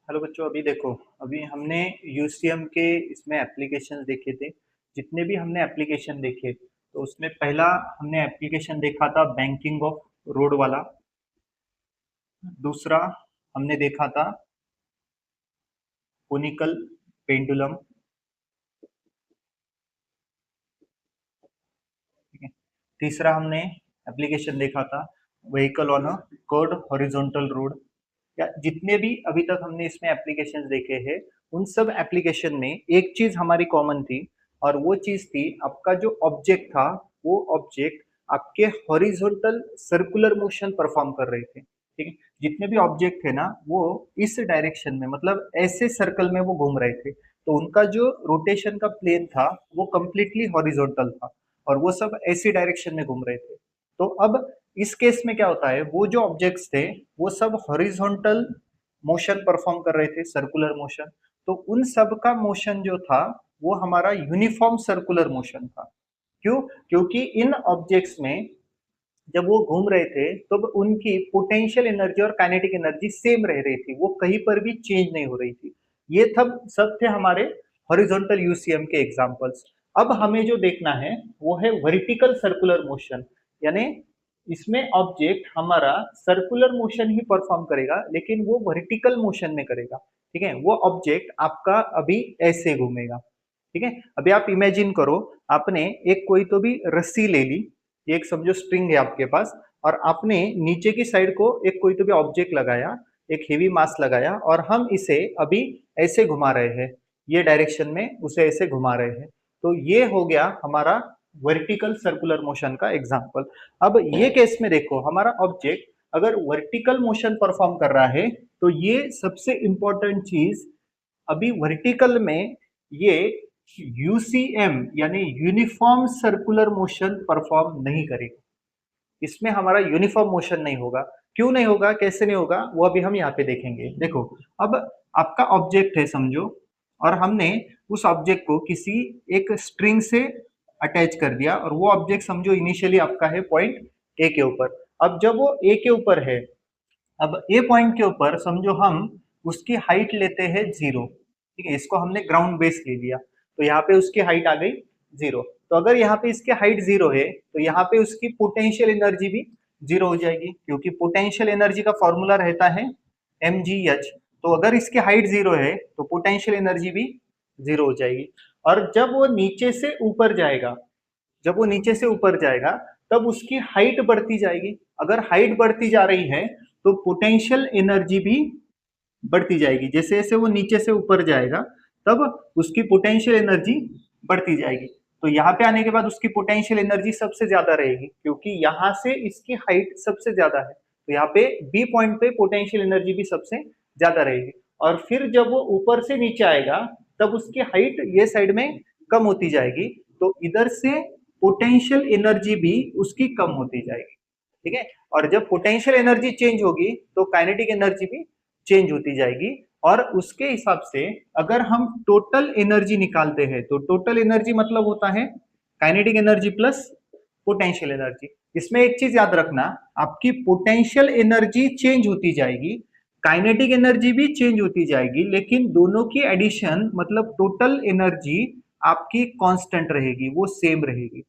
Hello बच्चों, अभी देखो। अभी हमने यूसीएम के इसमें एप्लीकेशन देखे थे। जितने भी हमने एप्लीकेशन देखे तो उसमें पहला हमने एप्लीकेशन देखा था बैंकिंग ऑफ रोड वाला। दूसरा हमने देखा था कोनिकल पेंडुलम। ठीक है। तीसरा हमने एप्लीकेशन देखा था vehicle on a curved horizontal road. या जितने भी अभी तक हमने इसमें एप्लीकेशंस देखे हैं, उन सब एप्लीकेशन में एक चीज हमारी कॉमन थी। और वो चीज थी, आपका जो ऑब्जेक्ट था, वो ऑब्जेक्ट आपके हॉरिजॉन्टल सर्कुलर मोशन परफॉर्म कर रहे थे। ठीक है। जितने भी ऑब्जेक्ट थे ना, वो इस डायरेक्शन में, मतलब ऐसे सर्कल में वो घूम रहे थे, तो उनका जो रोटेशन का प्लेन था वो कंप्लीटली हॉरिजॉन्टल था। और वो सब ऐसी डायरेक्शन में घूम रहे थे। तो अब इस केस में क्या होता है, वो जो ऑब्जेक्ट्स थे वो सब हॉरिजॉन्टल मोशन परफॉर्म कर रहे थे, सर्कुलर मोशन। तो उन सब का मोशन जो था वो हमारा यूनिफॉर्म सर्कुलर मोशन था। क्यों? क्योंकि इन ऑब्जेक्ट्स में जब वो घूम रहे थे तब उनकी पोटेंशियल एनर्जी और काइनेटिक एनर्जी सेम रह रही थी, वो कहीं पर भी चेंज नहीं हो रही थी। ये सब थे हमारे हॉरिजॉन्टल यूसीएम के एग्जांपल्स। अब हमें जो देखना है वो है वर्टिकल सर्कुलर मोशन। यानी इसमें ऑब्जेक्ट हमारा सर्कुलर मोशन ही परफॉर्म करेगा, लेकिन वो वर्टिकल मोशन में करेगा। ठीक है। वो ऑब्जेक्ट आपका अभी ऐसे घूमेगा। ठीक है। अभी आप इमेजिन करो, आपने एक कोई तो भी रस्सी ले ली, एक समझो स्ट्रिंग है आपके पास, और आपने नीचे की साइड को एक कोई तो भी ऑब्जेक्ट लगाया, एक हेवी मास लगाया, और हम इसे अभी ऐसे घुमा रहे हैं, ये डायरेक्शन में उसे ऐसे घुमा रहे हैं। तो ये हो गया हमारा वर्टिकल सर्कुलर मोशन का एग्जांपल। अब ये केस में देखो, हमारा ऑब्जेक्ट अगर वर्टिकल मोशन परफॉर्म कर रहा है तो ये सबसे इंपॉर्टेंट चीज, अभी वर्टिकल में ये यूसीएम यानी यूनिफॉर्म सर्कुलर मोशन परफॉर्म नहीं करेगा। इसमें हमारा यूनिफॉर्म मोशन नहीं होगा। क्यों नहीं होगा, कैसे नहीं होगा, वो अभी हम यहाँ पे देखेंगे। देखो, अब आपका ऑब्जेक्ट है समझो, और हमने उस ऑब्जेक्ट को किसी एक स्ट्रिंग से अटैच कर दिया, और वो ऑब्जेक्ट समझो इनिशियली आपका है पॉइंट ए के ऊपर। अब जब वो ए के ऊपर है, अब ए पॉइंट के ऊपर समझो हम उसकी हाइट लेते हैं 0। ठीक है। इसको हमने ग्राउंड बेस ले लिया, तो यहाँ पे उसकी हाइट आ गई 0। तो अगर यहाँ पे इसकी हाइट 0 है तो यहाँ पे उसकी पोटेंशियल एनर्जी भी 0 हो जाएगी, क्योंकि पोटेंशियल एनर्जी का फॉर्मूला रहता है mgh। तो अगर इसकी हाइट 0 है तो पोटेंशियल एनर्जी भी 0 हो जाएगी। और जब वो नीचे से ऊपर जाएगा, जब वो नीचे से ऊपर जाएगा तब उसकी हाइट बढ़ती जाएगी। अगर हाइट बढ़ती जा रही है तो पोटेंशियल एनर्जी भी बढ़ती जाएगी। जैसे जैसे वो नीचे से ऊपर जाएगा तब उसकी पोटेंशियल एनर्जी बढ़ती जाएगी। तो यहाँ पे आने के बाद उसकी पोटेंशियल एनर्जी सबसे ज्यादा रहेगी, क्योंकि यहाँ से इसकी हाइट सबसे ज्यादा है। तो यहाँ पे बी पॉइंट पे पोटेंशियल एनर्जी भी सबसे ज्यादा रहेगी। और फिर जब वो ऊपर से नीचे आएगा तब उसकी हाइट ये साइड में कम होती जाएगी, तो इधर से पोटेंशियल एनर्जी भी उसकी कम होती जाएगी। ठीक है। और जब पोटेंशियल एनर्जी चेंज होगी तो काइनेटिक एनर्जी भी चेंज होती जाएगी। और उसके हिसाब से अगर हम टोटल एनर्जी निकालते हैं तो टोटल एनर्जी मतलब होता है kinetic energy plus potential energy. इसमें एक चीज याद रखना, आपकी पोटेंशियल एनर्जी चेंज होती जाएगी, काइनेटिक एनर्जी भी चेंज होती जाएगी, लेकिन दोनों की एडिशन मतलब टोटल एनर्जी आपकी कांस्टेंट रहेगी, वो सेम रहेगी।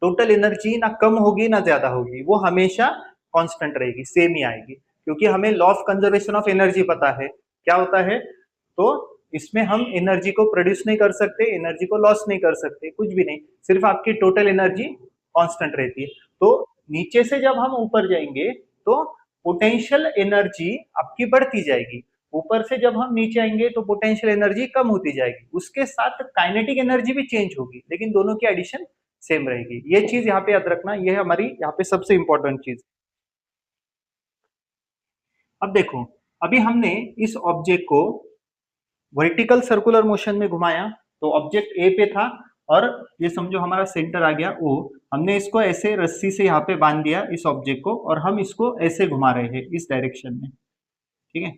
टोटल एनर्जी ना कम होगी ना ज्यादा होगी, वो हमेशा कांस्टेंट रहेगी, सेम ही आएगी। क्योंकि हमें law of conservation of energy पता है क्या होता है। तो इसमें हम एनर्जी को प्रोड्यूस नहीं कर सकते, एनर्जी को लॉस नहीं कर सकते, कुछ भी नहीं, सिर्फ आपकी टोटल एनर्जी कांस्टेंट रहती है। तो नीचे से जब हम ऊपर जाएंगे तो पोटेंशियल एनर्जी आपकी बढ़ती जाएगी, ऊपर से जब हम नीचे आएंगे तो पोटेंशियल एनर्जी कम होती जाएगी। उसके साथ काइनेटिक एनर्जी भी चेंज होगी, लेकिन दोनों की एडिशन सेम रहेगी। ये चीज यहाँ पे याद रखना, ये है हमारी यहाँ पे सबसे इंपॉर्टेंट चीज। अब देखो, अभी हमने इस ऑब्जेक्ट को वर्टिकल सर्कुलर मोशन में घुमाया, तो ऑब्जेक्ट ए पे था, और ये समझो हमारा सेंटर आ गया ओ। हमने इसको ऐसे रस्सी से यहाँ पे बांध दिया इस ऑब्जेक्ट को, और हम इसको ऐसे घुमा रहे हैं इस डायरेक्शन में। ठीक है।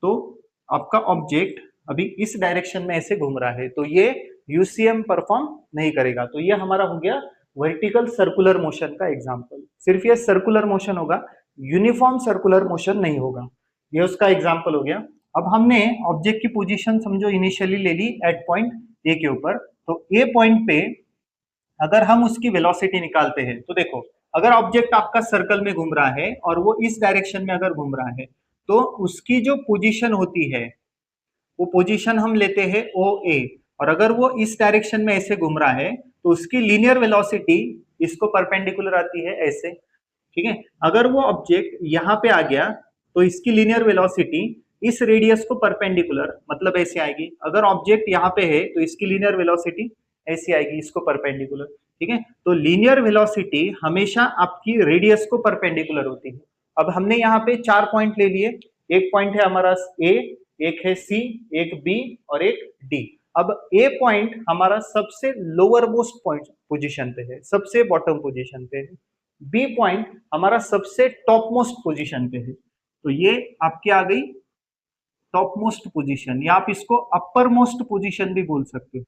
तो आपका ऑब्जेक्ट अभी इस डायरेक्शन में ऐसे घूम रहा है, तो ये यूसीएम परफॉर्म नहीं करेगा। तो ये हमारा हो गया वर्टिकल सर्कुलर मोशन का एग्जांपल। सिर्फ ये सर्कुलर मोशन होगा, यूनिफॉर्म सर्कुलर मोशन नहीं होगा। ये उसका एग्जांपल हो गया। अब हमने ऑब्जेक्ट की पोजीशन समझो इनिशियली ले ली एट पॉइंट ए के ऊपर, तो ए पॉइंट पे अगर हम उसकी वेलोसिटी निकालते हैं तो देखो, अगर ऑब्जेक्ट आपका सर्कल में घूम रहा है और वो इस डायरेक्शन में अगर घूम रहा है, तो उसकी जो पोजीशन होती है वो पोजीशन हम लेते हैं ओ ए, और अगर वो इस डायरेक्शन में ऐसे घूम रहा है तो उसकी लीनियर वेलोसिटी इसको परपेंडिकुलर आती है ऐसे, ठीक है। अगर वो ऑब्जेक्ट यहाँ पे आ गया तो इसकी लीनियर वेलोसिटी इस रेडियस को परपेंडिकुलर, मतलब ऐसे आएगी। अगर ऑब्जेक्ट यहाँ पे है तो इसकी लीनियर वेलोसिटी ऐसी आएगी, इसको परपेंडिकुलर, ठीक है। तो लीनियर वेलोसिटी हमेशा आपकी रेडियस को परपेंडिकुलर होती है। अब हमने यहाँ पे 4 पॉइंट ले लिए, एक पॉइंट है हमारा ए, एक है सी, एक बी और एक डी। अब ए पॉइंट हमारा सबसे लोअर मोस्ट पॉइंट पोजीशन पे है, सबसे बॉटम पोजीशन पे है। बी पॉइंट हमारा सबसे टॉप मोस्ट पोजीशन पे है, तो ये आपकी आ गई टॉप मोस्ट पोजीशन, या आप इसको अपर मोस्ट पोजीशन भी बोल सकते हो,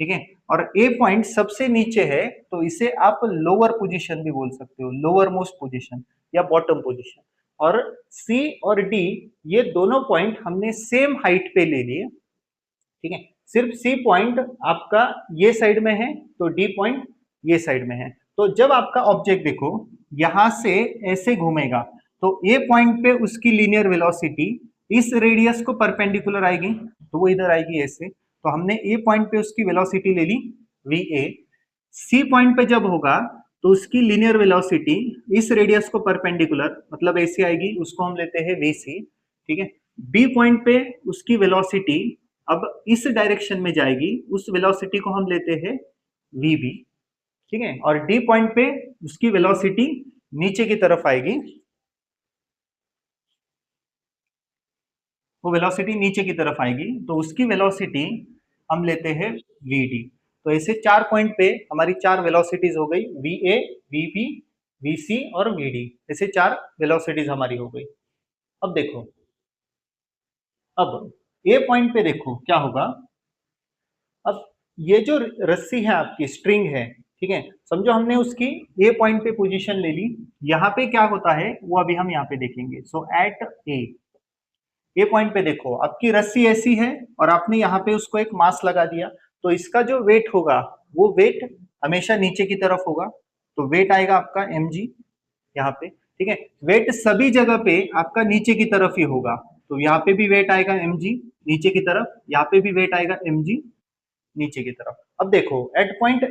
ठीक है। और ए पॉइंट सबसे नीचे है तो इसे आप लोअर पोजीशन भी बोल सकते हो, लोअर मोस्ट पोजीशन या बॉटम पोजीशन। और सी और डी ये दोनों पॉइंट हमने सेम हाइट पे ले लिए, ठीक है। सिर्फ सी पॉइंट आपका ये साइड में है तो डी पॉइंट ये साइड में है। तो जब आपका ऑब्जेक्ट देखो यहां से ऐसे घूमेगा तो ए पॉइंट पे उसकी लीनियर वेलोसिटी इस रेडियस को परपेंडिकुलर आएगी, तो वो इधर आएगी ऐसे। तो हमने ए पॉइंट पे उसकी वेलोसिटी ले ली वी ए। सी पॉइंट पे जब होगा तो उसकी लीनियर वेलोसिटी इस रेडियस को परपेंडिकुलर, मतलब ऐसी आएगी, उसको हम लेते हैं वी सी, ठीक है। बी पॉइंट पे उसकी वेलोसिटी अब इस डायरेक्शन में जाएगी, उस वेलोसिटी को हम लेते हैं वी बी, ठीक है। और डी पॉइंट पे उसकी वेलोसिटी नीचे की तरफ आएगी, वो वेलोसिटी नीचे की तरफ आएगी, तो उसकी वेलोसिटी हम लेते हैं वी डी। तो ऐसे 4 पॉइंट पे हमारी 4 वेलोसिटीज हो गई, V A, V B, V C और वी डी, ऐसे 4 वेलोसिटीज हमारी हो गई। अब देखो, अब ए पॉइंट पे देखो क्या होगा। अब ये जो रस्सी है आपकी, स्ट्रिंग है, ठीक है, समझो हमने उसकी ए पॉइंट पे पोजीशन ले ली। यहाँ पे क्या होता है वो अभी हम यहाँ पे देखेंगे। सो एट ए पॉइंट पे देखो आपकी रस्सी ऐसी है और आपने यहाँ पे उसको एक मास लगा दिया, तो इसका जो वेट होगा वो वेट हमेशा नीचे की तरफ होगा, तो वेट आएगा आपका mg यहाँ पे, ठीक है। वेट सभी जगह पे आपका नीचे की तरफ ही होगा, तो यहाँ पे भी वेट आएगा mg नीचे की तरफ, यहाँ पे भी वेट आएगा mg नीचे की तरफ। अब देखो एट पॉइंट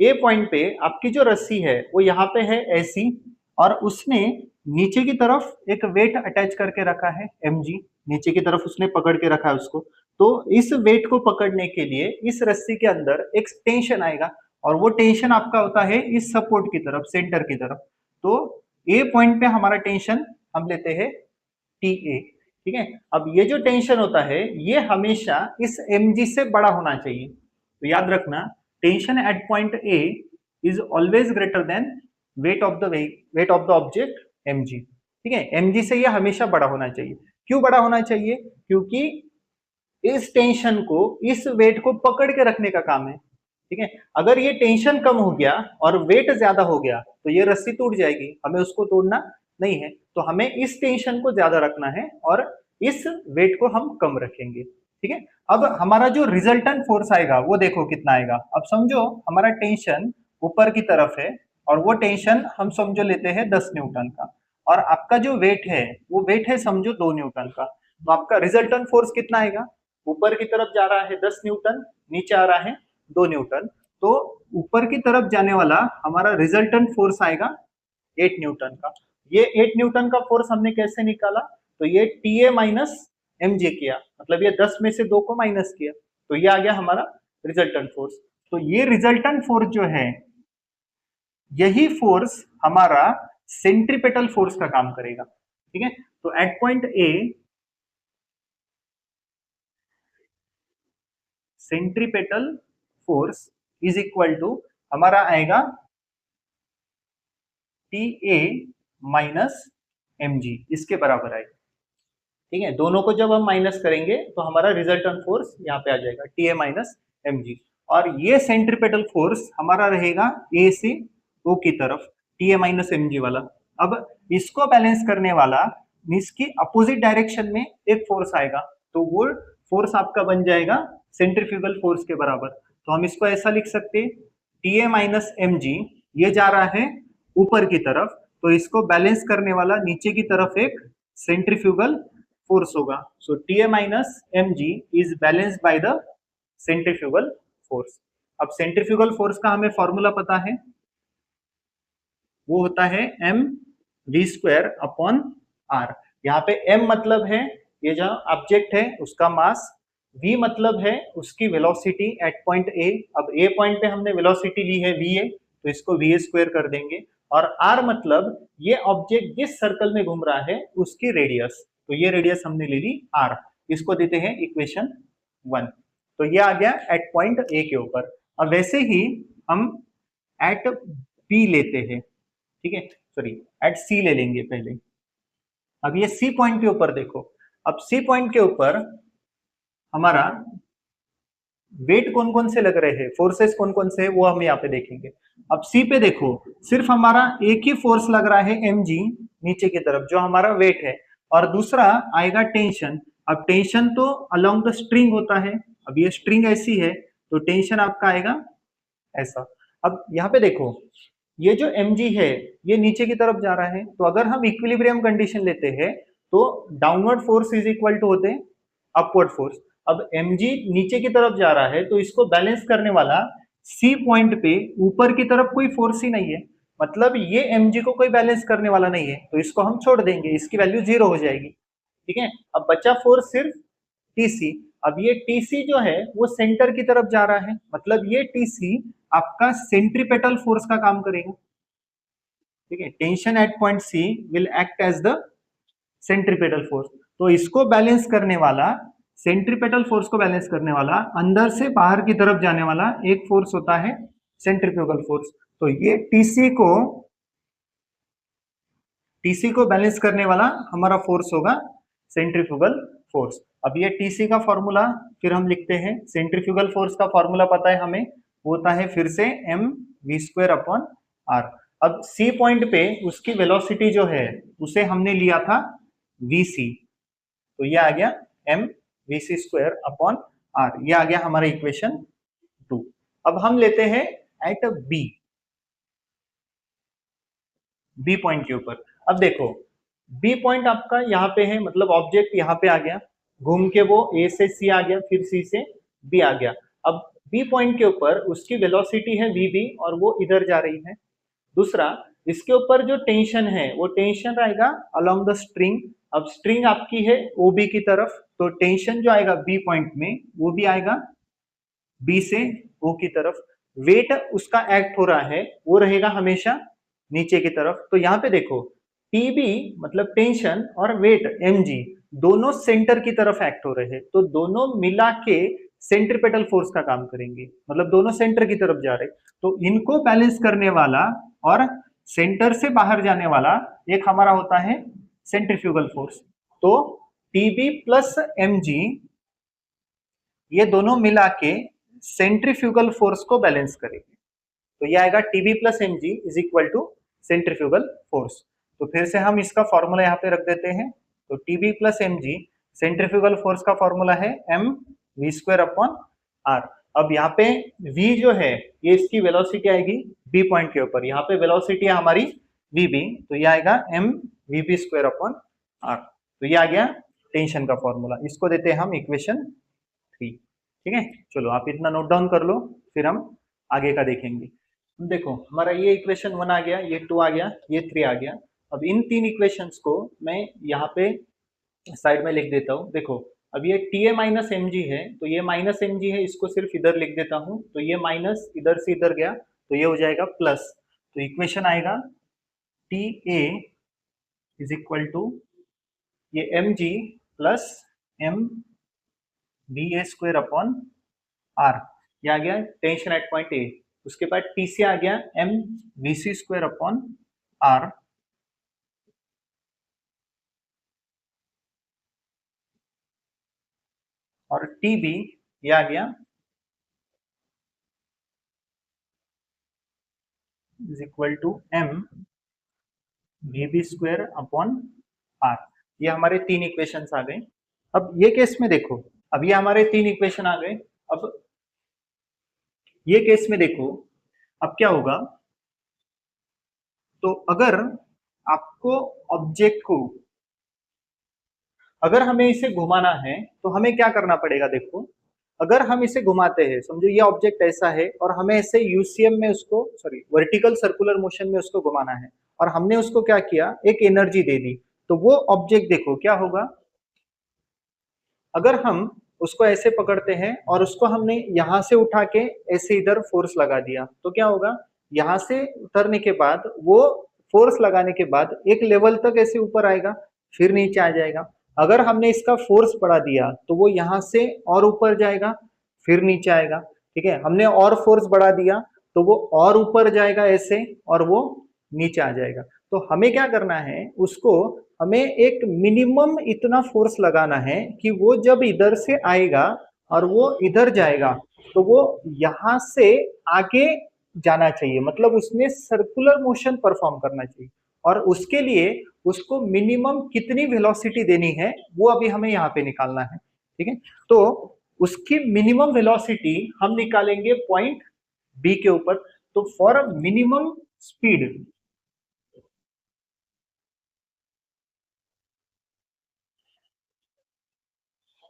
ए पॉइंट पे आपकी जो रस्सी है वो यहाँ पे है ऐसी, और उसने नीचे की तरफ एक वेट अटैच करके रखा है mg, नीचे की तरफ उसने पकड़ के रखा है उसको। तो इस वेट को पकड़ने के लिए इस रस्सी के अंदर एक टेंशन आएगा, और वो टेंशन आपका होता है इस सपोर्ट की तरफ, सेंटर की तरफ। तो ए पॉइंट पे हमारा टेंशन हम लेते हैं टी ए, ठीक है। अब ये जो टेंशन होता है ये हमेशा इस mg से बड़ा होना चाहिए, तो याद रखना tension at point A is always greater than weight of the object mg, ठीक है। mg से ये हमेशा बड़ा होना चाहिए। क्यों बड़ा होना चाहिए? क्योंकि इस टेंशन को, इस वेट को पकड़ के रखने का काम है, ठीक है। अगर ये टेंशन कम हो गया और वेट ज्यादा हो गया तो ये रस्सी टूट जाएगी, हमें उसको तोड़ना नहीं है। तो हमें इस टेंशन को ज्यादा रखना है और इस वेट को हम कम रखेंगे, ठीक है। अब हमारा जो रिजल्टेंट फोर्स आएगा वो देखो कितना आएगा। अब समझो हमारा टेंशन ऊपर की तरफ है और वो टेंशन हम समझो लेते हैं 10 न्यूटन का, और आपका जो वेट है वो वेट है समझो 2 न्यूटन का, तो आपका रिजल्टेंट फोर्स कितना आएगा? ऊपर की तरफ जा रहा है 10 न्यूटन, नीचे आ रहा है 2 न्यूटन, तो ऊपर की तरफ जाने वाला हमारा रिजल्टेंट फोर्स आएगा 8 न्यूटन का। ये 8 न्यूटन का फोर्स हमने कैसे निकाला? तो ये TA माइनस mj किया, मतलब ये 10 में से 2 को माइनस किया, तो ये आ गया हमारा रिजल्टेंट फोर्स। तो ये रिजल्टेंट फोर्स जो है, यही फोर्स हमारा सेंट्रीपेटल फोर्स का काम करेगा, ठीक है। तो at point A centripetal force is equal to हमारा आएगा TA माइनस mg, इसके बराबर आएगा, ठीक है। दोनों को जब हम माइनस करेंगे तो हमारा रिजल्टेंट फोर्स यहाँ पे आ जाएगा TA माइनस mg, और ये सेंट्रीपेटल फोर्स हमारा रहेगा A से O की तरफ, TA माइनस mg वाला। अब इसको बैलेंस करने वाला इसकी अपोजिट डायरेक्शन में एक फोर्स आएगा, तो वो फोर्स आपका बन जाएगा सेंट्रीफ्यूगल फोर्स के बराबर। तो हम इसको ऐसा लिख सकते हैं, T A minus M G, ये जा रहा है ऊपर की तरफ, तो इसको बैलेंस करने वाला नीचे की तरफ एक सेंट्रीफ्यूगल फोर्स होगा। So T A minus M G is balanced by the centrifugal force. अब सेंट्रीफ्यूगल फोर्स का हमें फॉर्मूला पता है, वो होता है M V square upon R. यहाँ पे एम मतलब है ये जो ऑब्जेक्ट है उसका मास, वी मतलब है उसकी वेलोसिटी एट पॉइंट ए। अब ए पॉइंट पे हमने वेलोसिटी ली है वी ए, तो इसको वी ए स्क्वायर कर देंगे। और आर मतलब ये ऑब्जेक्ट जिस सर्कल में घूम रहा है उसकी रेडियस, तो ये रेडियस हमने ले ली आर। इसको देते हैं इक्वेशन 1। तो ये आ गया एट पॉइंट ए के ऊपर। अब वैसे ही हम एट बी लेते हैं, ठीक है, सॉरी एट सी ले लेंगे पहले। अब ये सी पॉइंट के ऊपर देखो, अब सी पॉइंट के ऊपर हमारा वेट कौन कौन से लग रहे हैं, फोर्सेस कौन कौन से है वो हम यहाँ पे देखेंगे। अब सी पे देखो, सिर्फ हमारा एक ही फोर्स लग रहा है एम जी नीचे की तरफ, जो हमारा वेट है, और दूसरा आएगा टेंशन। अब टेंशन तो अलोंग द स्ट्रिंग होता है, अब ये स्ट्रिंग ऐसी है तो टेंशन आपका आएगा ऐसा। अब यहाँ पे देखो, ये जो mg है ये नीचे की तरफ जा रहा है, तो अगर हम इक्विलिब्रियम कंडीशन लेते हैं तो downward force is equal to होते हैं अपवर्ड फोर्स। अब mg नीचे की तरफ जा रहा है तो इसको बैलेंस करने वाला सी पॉइंट पे ऊपर की तरफ कोई फोर्स ही नहीं है, मतलब ये mg को कोई बैलेंस करने वाला नहीं है, तो इसको हम छोड़ देंगे, इसकी वैल्यू 0 हो जाएगी। ठीक है, अब बचा फोर्स सिर्फ टीसी। अब ये टीसी जो है वो सेंटर की तरफ जा रहा है, मतलब ये टीसी आपका सेंट्रीपेटल फोर्स का काम करेगा। ठीक है, tension at point C will act as the centripetal force. तो इसको बैलेंस करने वाला, सेंट्रीपेटल फोर्स को बैलेंस करने वाला, अंदर से बाहर की तरफ जाने वाला एक फोर्स होता है सेंट्रीफ्यूगल फोर्स। तो ये टीसी को बैलेंस करने वाला हमारा फोर्स होगा सेंट्रीफ्यूगल फोर्स। अब ये टीसी का फॉर्मूला फिर हम लिखते हैं, सेंट्रीफ्यूगल फोर्स का फॉर्मूला पता है हमें, वो होता है फिर से M V square upon R. अब सी पॉइंट पे उसकी वेलोसिटी जो है उसे हमने लिया था वीसी, तो ये आ गया M V C square upon R, ये आ गया हमारा इक्वेशन 2। अब हम लेते हैं एट बी पॉइंट के ऊपर। अब देखो बी पॉइंट आपका यहाँ पे है, मतलब ऑब्जेक्ट यहाँ पे आ गया, घूम के वो ए से सी आ गया, फिर सी से बी आ गया। अब बी पॉइंट के ऊपर उसकी वेलोसिटी है वी बी और वो इधर जा रही है। दूसरा, इसके ऊपर जो टेंशन है वो टेंशन रहेगा अलोंग द स्ट्रिंग। अब स्ट्रिंग आपकी है ओबी की तरफ, तो टेंशन जो आएगा बी पॉइंट में वो भी आएगा बी से ओ की तरफ। वेट उसका एक्ट हो रहा है वो रहेगा हमेशा नीचे की तरफ। तो यहाँ पे देखो टीबी मतलब टेंशन और वेट एमजी दोनों सेंटर की तरफ एक्ट हो रहे हैं, तो दोनों मिला के सेंट्रीपेटल फोर्स का काम करेंगे, मतलब दोनों सेंटर की तरफ जा रहे। तो इनको बैलेंस करने वाला और सेंटर से बाहर जाने वाला एक हमारा होता है सेंट्रीफ्यूगल फोर्स। तो टीबी प्लस एमजी ये दोनों मिला के सेंट्रीफ्यूगल फोर्स को बैलेंस करेंगे, तो ये आएगा TB plus M G is equal to centrifugal force. तो फिर से हम इसका फॉर्मूला यहाँ पे रख देते हैं, तो TB plus M G centrifugal force का फॉर्मूला है M V square upon R. अब यहाँ पे v जो है ये इसकी वेलोसिटी आएगी बी पॉइंट के ऊपर, यहाँ पे वेलोसिटी है हमारी वी बी, तो ये आएगा M V B square upon R. तो ये आ गया टेंशन का फॉर्मूला, इसको देते हैं हम इक्वेशन 3। ठीक है, चलो आप इतना नोट डाउन कर लो, फिर हम आगे का देखेंगे। देखो हमारा ये इक्वेशन 1 आ गया, ये 2 आ गया, ये 3 आ गया। अब इन तीन इक्वेशंस को मैं यहाँ पे साइड में लिख देता हूँ। देखो अब ये T A minus M G है, तो ये माइनस एम जी है, इसको सिर्फ इधर लिख देता हूँ, तो ये माइनस इधर से इधर गया तो ये हो जाएगा प्लस। तो इक्वेशन आएगा T A is equal to ये M G plus M V A square upon R, ये आ गया टेंशन एट पॉइंट ए। उसके बाद टी सी आ गया M V C square upon R, और टी बी ये आ गया is equal to M V B square upon R. ये हमारे 3 इक्वेशंस आ गए। अब ये केस में देखो, अब ये हमारे 3 इक्वेशन आ गए। अब ये केस में देखो, अब क्या होगा, तो अगर आपको ऑब्जेक्ट को, अगर हमें इसे घुमाना है तो हमें क्या करना पड़ेगा, देखो अगर हम इसे घुमाते हैं, समझो ये ऑब्जेक्ट ऐसा है और हमें ऐसे यूसीएम में उसको, सॉरी वर्टिकल सर्कुलर मोशन में उसको घुमाना है, और हमने उसको क्या किया, एक एनर्जी दे दी, तो वो ऑब्जेक्ट देखो क्या होगा, अगर हम उसको ऐसे पकड़ते हैं और उसको हमने यहां से उठा के ऐसे इधर फोर्स लगा दिया, तो क्या होगा, यहां से उतरने के बाद वो फोर्स लगाने के बाद एक लेवल तक ऐसे ऊपर आएगा, फिर नीचे आ जाएगा। अगर हमने इसका फोर्स बढ़ा दिया तो वो यहां से और ऊपर जाएगा, फिर नीचे आएगा। ठीक है, हमने और फोर्स बढ़ा दिया तो वो और ऊपर जाएगा ऐसे, और वो नीचे आ जाएगा। तो हमें क्या करना है, उसको हमें एक मिनिमम इतना फोर्स लगाना है कि वो जब इधर से आएगा और वो इधर जाएगा तो वो यहां से आगे जाना चाहिए, मतलब उसने सर्कुलर मोशन परफॉर्म करना चाहिए। और उसके लिए उसको मिनिमम कितनी वेलोसिटी देनी है वो अभी हमें यहाँ पे निकालना है। ठीक है, तो उसकी मिनिमम वेलोसिटी हम निकालेंगे पॉइंट बी के ऊपर। तो फॉर मिनिमम स्पीड,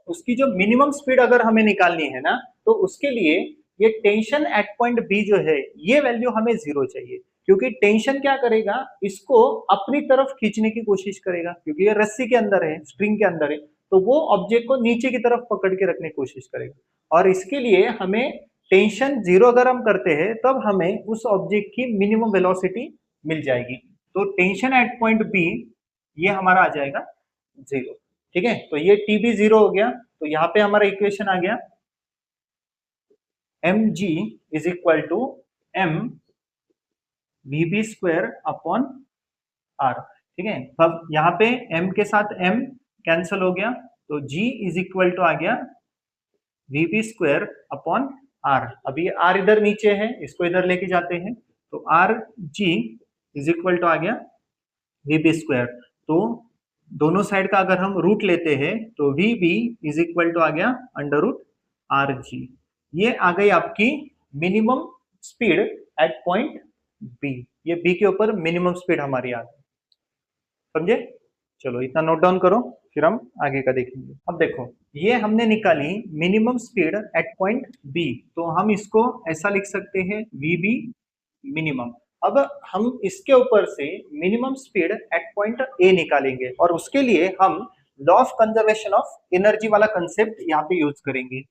उसकी जो मिनिमम स्पीड अगर हमें निकालनी है ना, तो उसके लिए ये टेंशन एट पॉइंट बी जो है, ये वैल्यू हमें 0 चाहिए, क्योंकि टेंशन क्या करेगा, इसको अपनी तरफ खींचने की कोशिश करेगा, क्योंकि ये रस्सी के अंदर है, स्ट्रिंग के अंदर है, तो वो ऑब्जेक्ट को नीचे की तरफ पकड़ के रखने की कोशिश करेगा। और इसके लिए हमें टेंशन 0 अगर हम करते हैं तब हमें उस ऑब्जेक्ट की मिनिमम वेलोसिटी मिल जाएगी। तो टेंशन एट पॉइंट बी ये हमारा आ जाएगा 0। ठीक है, तो ये टीबी 0 हो गया, तो यहाँ पे हमारा इक्वेशन आ गया M G is equal to M V B square upon R. ठीक है, अब यहाँ पे m के साथ m कैंसिल हो गया, तो g इज इक्वल टू आ गया V B square upon R. अभी r इधर नीचे है, इसको इधर लेके जाते हैं, तो R G is equal to आ गया वी बी स्क्वायर। तो दोनों साइड का अगर हम रूट लेते हैं तो V B is equal to आ गया अंडर रूट आर जी। ये आ गई आपकी minimum speed at point B, ये बी के ऊपर मिनिमम स्पीड हमारी आ गई। समझे, चलो इतना नोट डाउन करो, फिर हम आगे का देखेंगे। अब देखो, ये हमने निकाली minimum speed at point B, तो हम इसको ऐसा लिख सकते हैं वी बी मिनिमम। अब हम इसके ऊपर से मिनिमम स्पीड एट पॉइंट ए निकालेंगे, और उसके लिए हम law of conservation of energy वाला कंसेप्ट यहाँ पे यूज करेंगे।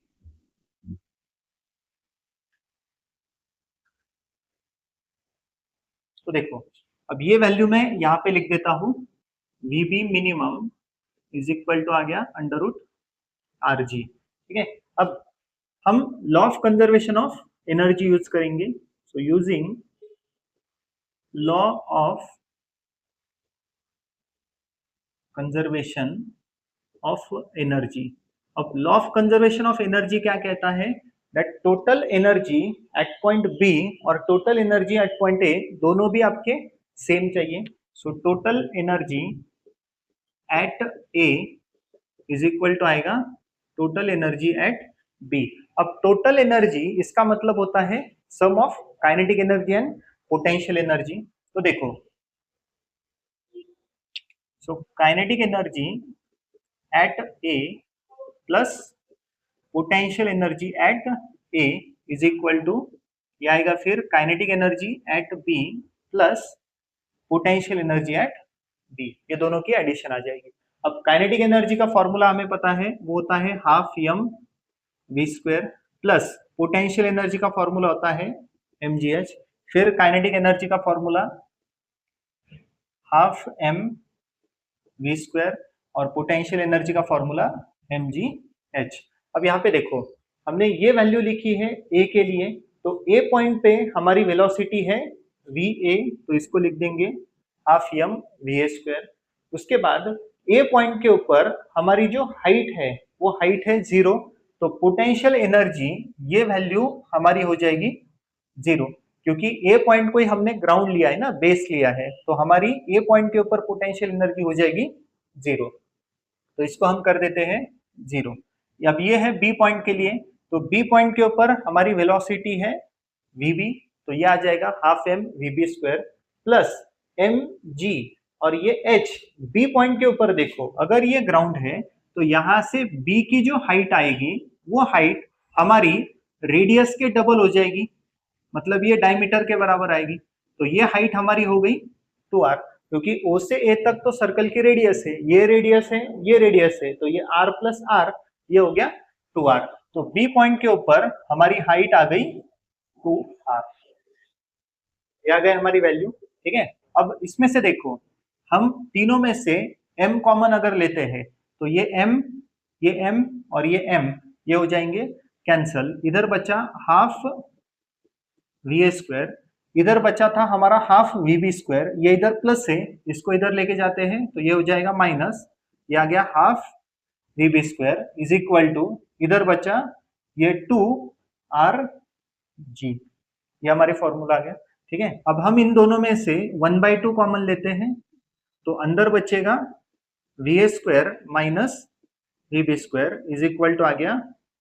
तो देखो, अब ये वैल्यू मैं यहाँ पे लिख देता हूँ, V B minimum is equal to आ गया अंडर रूट आर जी। ठीक है, अब हम law of conservation of energy use करेंगे। So using law of conservation of energy. अब law of conservation of energy क्या कहता है, that total energy at point B और total energy at point A दोनों भी आपके सेम चाहिए। So total energy at A is equal to आएगा टोटल एनर्जी एट बी। अब टोटल एनर्जी इसका मतलब होता है sum of kinetic energy and potential energy. तो देखो, so kinetic energy at A plus potential energy at A is equal to, ये आएगा फिर kinetic energy at B plus potential energy at B, ये दोनों की एडिशन आ जाएगी। अब काइनेटिक एनर्जी का फॉर्मूला हमें पता है, वो होता है half M V square, plus potential energy का फॉर्मूला होता है एम जी एच, फिर काइनेटिक एनर्जी का formula half M V square, और पोटेंशियल एनर्जी का फॉर्मूला एम जी एच। अब यहाँ पे देखो, हमने ये वैल्यू लिखी है ए के लिए, तो ए पॉइंट पे हमारी वेलोसिटी है वी ए, तो इसको लिख देंगे half M V A square. उसके बाद ए पॉइंट के ऊपर हमारी जो हाइट है वो हाइट है 0, तो पोटेंशियल एनर्जी ये वैल्यू हमारी हो जाएगी 0, क्योंकि ए पॉइंट को ही हमने ग्राउंड लिया है ना, बेस लिया है, तो हमारी ए पॉइंट के ऊपर पोटेंशियल एनर्जी हो जाएगी 0। तो इसको हम कर देते हैं 0। अब ये है बी पॉइंट के लिए, तो बी पॉइंट के ऊपर हमारी वेलोसिटी है वीबी, तो ये आ जाएगा हाफ एम वीबी स्क्वायर प्लस एम जी, और ये एच बी पॉइंट के ऊपर देखो, अगर ये ग्राउंड है तो यहां से बी की जो हाइट आएगी वो हाइट हमारी रेडियस के डबल हो जाएगी, मतलब ये डायमीटर के बराबर आएगी। तो ये हाइट हमारी हो गई 2r, क्योंकि ओ से ए तक तो सर्कल की रेडियस है, ये रेडियस है, ये रेडियस है, तो ये r प्लस आर, ये हो गया 2r। तो बी पॉइंट के ऊपर हमारी हाइट आ गई 2r, ये आ गई हमारी वैल्यू। ठीक है, अब इसमें से देखो, हम तीनों में से m कॉमन अगर लेते हैं तो ये m और ये m ये हो जाएंगे कैंसल, इधर बचा हाफ वी स्क्वायर, इधर बचा था हमारा हाफ वी बी स्क्वायर, ये इधर प्लस है, इसको इधर लेके जाते हैं तो ये हो जाएगा माइनस, ये आ गया half V B square is equal to, इधर बचा ये 2r जी, ये हमारे फॉर्मूला आ गया। ठीक है, अब हम इन दोनों में से 1/2 कॉमन लेते हैं, तो अंदर बचेगा V square minus V B square is equal to आ गया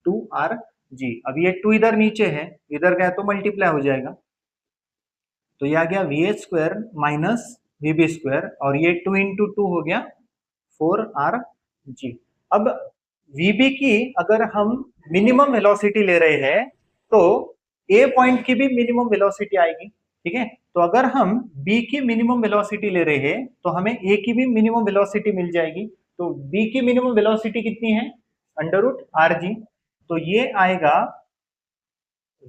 2r जी। अब ये 2 इधर नीचे है, इधर गया तो मल्टीप्लाई हो जाएगा, तो ये आ गया V square minus V B square, और ये 2 इंटू 2 हो गया 4r जी। अब वीबी की अगर हम मिनिमम वेलोसिटी ले रहे हैं तो ए पॉइंट की भी मिनिमम वेलोसिटी आएगी। ठीक है, तो अगर हम बी की मिनिमम वेलोसिटी ले रहे हैं तो हमें ए की भी मिनिमम वेलोसिटी मिल जाएगी। तो बी की मिनिमम वेलोसिटी कितनी है, अंडर रूट आर जी, तो ये आएगा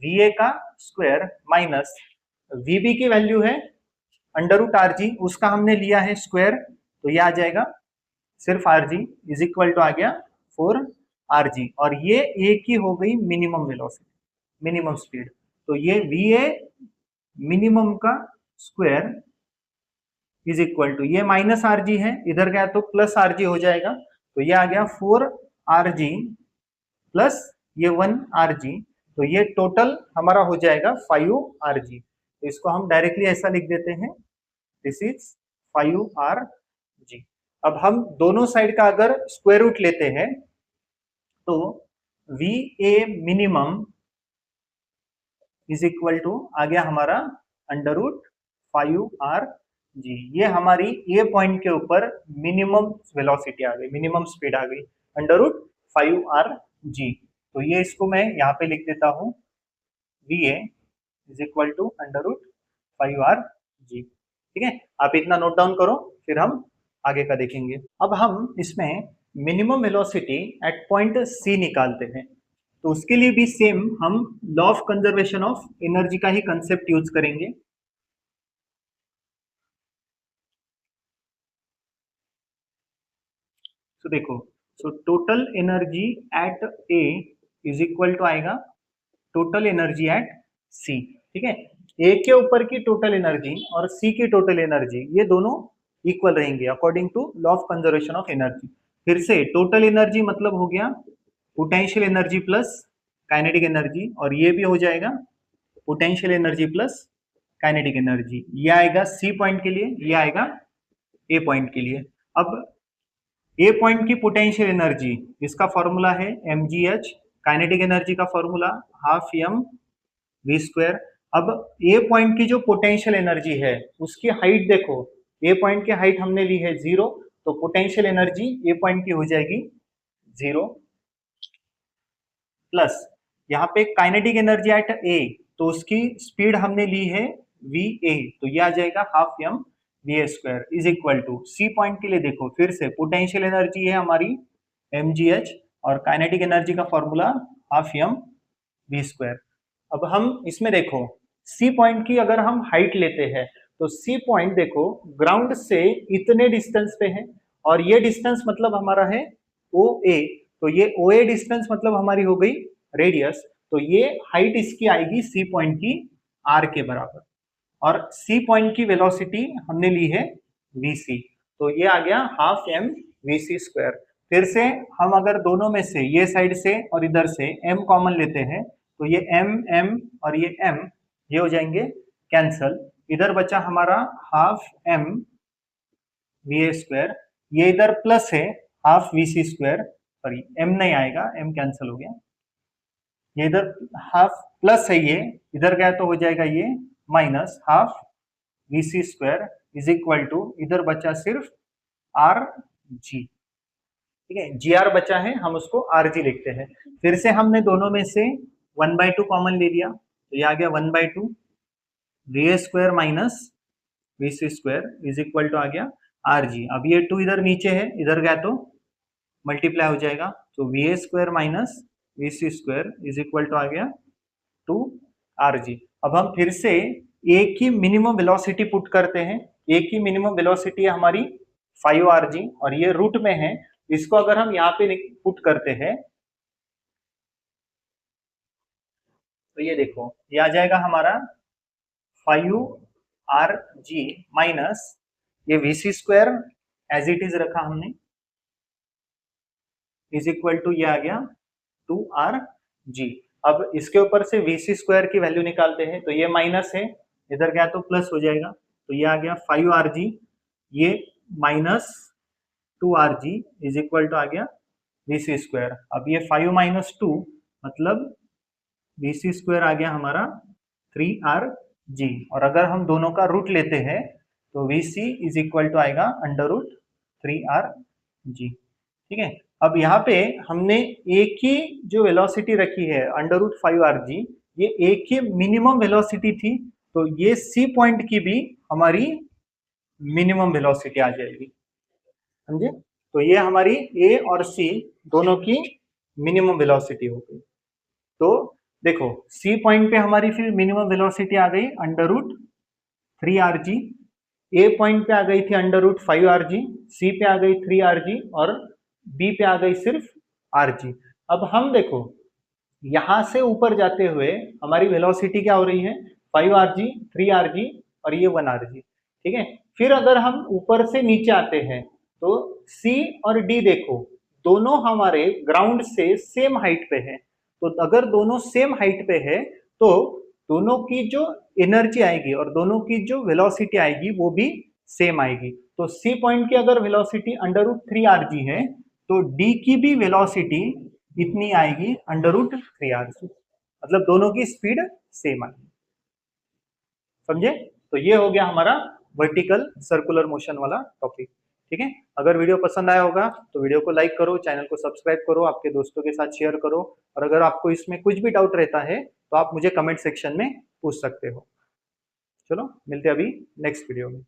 वी ए का स्क्वायर माइनस वीबी की वैल्यू है अंडर रूट आर जी, उसका हमने लिया है स्क्वायर, तो ये आ जाएगा सिर्फ R G is equal to आ गया 4 जी, और ये ए की हो गई मिनिमम वेलोसिटी, मिनिमम स्पीड। तो ये वी ए मिनिमम का स्क्वायर इज इक्वल टू, ये माइनस आर जी है, इधर गया तो प्लस आर जी हो जाएगा, तो ये आ गया 4 जी प्लस ये 1 जी, तो ये टोटल हमारा हो जाएगा 5 जी। तो इसको हम डायरेक्टली ऐसा लिख देते हैं, दिस इज 5 जी। अब हम दोनों साइड का अगर स्क्वायर रूट लेते हैं तो V A minimum is equal to आ गया हमारा अंडर रूट 5 जी, ये हमारी ए पॉइंट के ऊपर मिनिमम वेलोसिटी आ गई, मिनिमम स्पीड आ गई अंडर रूट 5 जी। तो ये इसको मैं यहाँ पे लिख देता हूँ, V A is equal to under root 5 G. ठीक है, आप इतना नोट डाउन करो, फिर हम आगे का देखेंगे। अब हम इसमें minimum velocity at point C निकालते हैं, तो उसके लिए भी सेम हम law of conservation of energy का ही कंसेप्ट यूज करेंगे। तो देखो, so total energy at A is equal to आएगा टोटल एनर्जी एट सी। ठीक है, ए के ऊपर की टोटल एनर्जी और सी की टोटल एनर्जी ये दोनों इक्वल रहेंगे according to law of conservation of energy. फिर से टोटल एनर्जी मतलब हो गया potential energy plus kinetic energy, और ये भी हो जाएगा potential energy plus kinetic energy, ये आएगा सी पॉइंट के लिए, ये आएगा ए पॉइंट के लिए। अब ए पॉइंट की पोटेंशियल एनर्जी, इसका फॉर्मूला है mgh, काइनेटिक एनर्जी का formula half M V square. अब ए पॉइंट की जो पोटेंशियल एनर्जी है उसकी हाइट देखो, ए पॉइंट की हाइट हमने ली है 0, तो पोटेंशियल एनर्जी ए पॉइंट की हो जाएगी 0 प्लस यहाँ पे काइनेटिक एनर्जी एट ए, तो उसकी स्पीड हमने ली है वी ए, तो ये आ जाएगा half M V square is equal to C point के लिए देखो, फिर से पोटेंशियल एनर्जी है हमारी mgh और काइनेटिक एनर्जी का formula half M V square. अब हम इसमें देखो सी पॉइंट की अगर हम हाइट लेते हैं तो सी पॉइंट देखो ग्राउंड से इतने डिस्टेंस पे है, और ये डिस्टेंस मतलब हमारा है ओ ए, तो ये ओ ए डिस्टेंस मतलब हमारी हो गई रेडियस, तो ये हाइट इसकी आएगी सी पॉइंट की आर के बराबर, और सी पॉइंट की वेलोसिटी हमने ली है vc, तो ये आ गया हाफ एम vc स्क्वायर। फिर से हम अगर दोनों में से ये साइड से और इधर से m कॉमन लेते हैं तो ये m और ये m ये हो जाएंगे कैंसल, इधर बचा हमारा हाफ m वी स्क्वायर, ये इधर प्लस है half V C square, sorry M नहीं आएगा, एम कैंसिल हो गया, ये इधर हाफ प्लस है, ये इधर गया तो हो जाएगा ये minus half V C square is equal to, इधर बचा सिर्फ आर जी, ठीक है, जी आर बचा है, हम उसको आर जी लिखते हैं। फिर से हमने दोनों में से 1/2 कॉमन ले लिया, तो ये आ गया 1/2 V A square minus V C square is equal to आ गया आर जी। अब ये 2 इधर नीचे है, इधर गया तो मल्टीप्लाई हो जाएगा, तो V A square minus V C square is equal to आ गया 2 आर जी। अब हम फिर से ए की मिनिमम वेलोसिटी पुट करते हैं, ए की मिनिमम वेलोसिटी है हमारी 5 आर जी, और ये रूट में है, इसको अगर हम यहाँ पे पुट करते हैं तो ये देखो ये आ जाएगा हमारा 5 आर जी माइनस ये V C square as it is रखा हमने इज इक्वल टू ये आ गया 2 आर जी। अब इसके ऊपर से वी सी स्क्वायर की वैल्यू निकालते हैं, तो ये माइनस है, इधर गया तो प्लस हो जाएगा, तो ये आ गया 5 आर जी, ये minus 2 R G is equal to आ गया वी सी स्क्वायर। अब ये 5 माइनस 2 मतलब वी सी स्क्वायर आ गया हमारा 3 आर जी, और अगर हम दोनों का रूट लेते हैं तो V C is equal to आएगा अंडर रूट 3 आर जी, ठीक है। अब यहाँ पे हमने ए की जो वेलोसिटी रखी है अंडर रूट 5 आर जी, ये ए की मिनिमम वेलोसिटी थी, तो ये सी पॉइंट की भी हमारी मिनिमम वेलोसिटी आ जाएगी, समझे। तो ये हमारी ए और सी दोनों की मिनिमम वेलोसिटी हो गई। तो देखो सी पॉइंट पे हमारी फिर मिनिमम वेलोसिटी आ गई अंडर रूट 3 आर जी, ए पॉइंट पे आ गई थी अंडर रूट 5 आर जी, सी पे आ गई 3 आर जी, और बी पे आ गई सिर्फ आर जी। अब हम देखो यहां से ऊपर जाते हुए हमारी वेलोसिटी क्या हो रही है 5 आर जी, 3 आर जी और ये 1 आर जी, ठीक है। फिर अगर हम ऊपर से नीचे आते हैं तो सी और डी देखो दोनों हमारे ग्राउंड से सेम हाइट पे है, तो अगर दोनों सेम हाइट पे है तो दोनों की जो एनर्जी आएगी और दोनों की जो वेलोसिटी आएगी वो भी सेम आएगी। तो सी पॉइंट की अगर velocity under root 3 R G है तो डी की भी वेलोसिटी इतनी आएगी अंडर रूट 3 आर जी, मतलब दोनों की स्पीड सेम आएगी, समझे। तो ये हो गया हमारा वर्टिकल सर्कुलर मोशन वाला टॉपिक, ठीक है। अगर वीडियो पसंद आया होगा तो वीडियो को लाइक करो, चैनल को सब्सक्राइब करो, आपके दोस्तों के साथ शेयर करो, और अगर आपको इसमें कुछ भी डाउट रहता है तो आप मुझे कमेंट सेक्शन में पूछ सकते हो। चलो मिलते हैं अभी नेक्स्ट वीडियो में।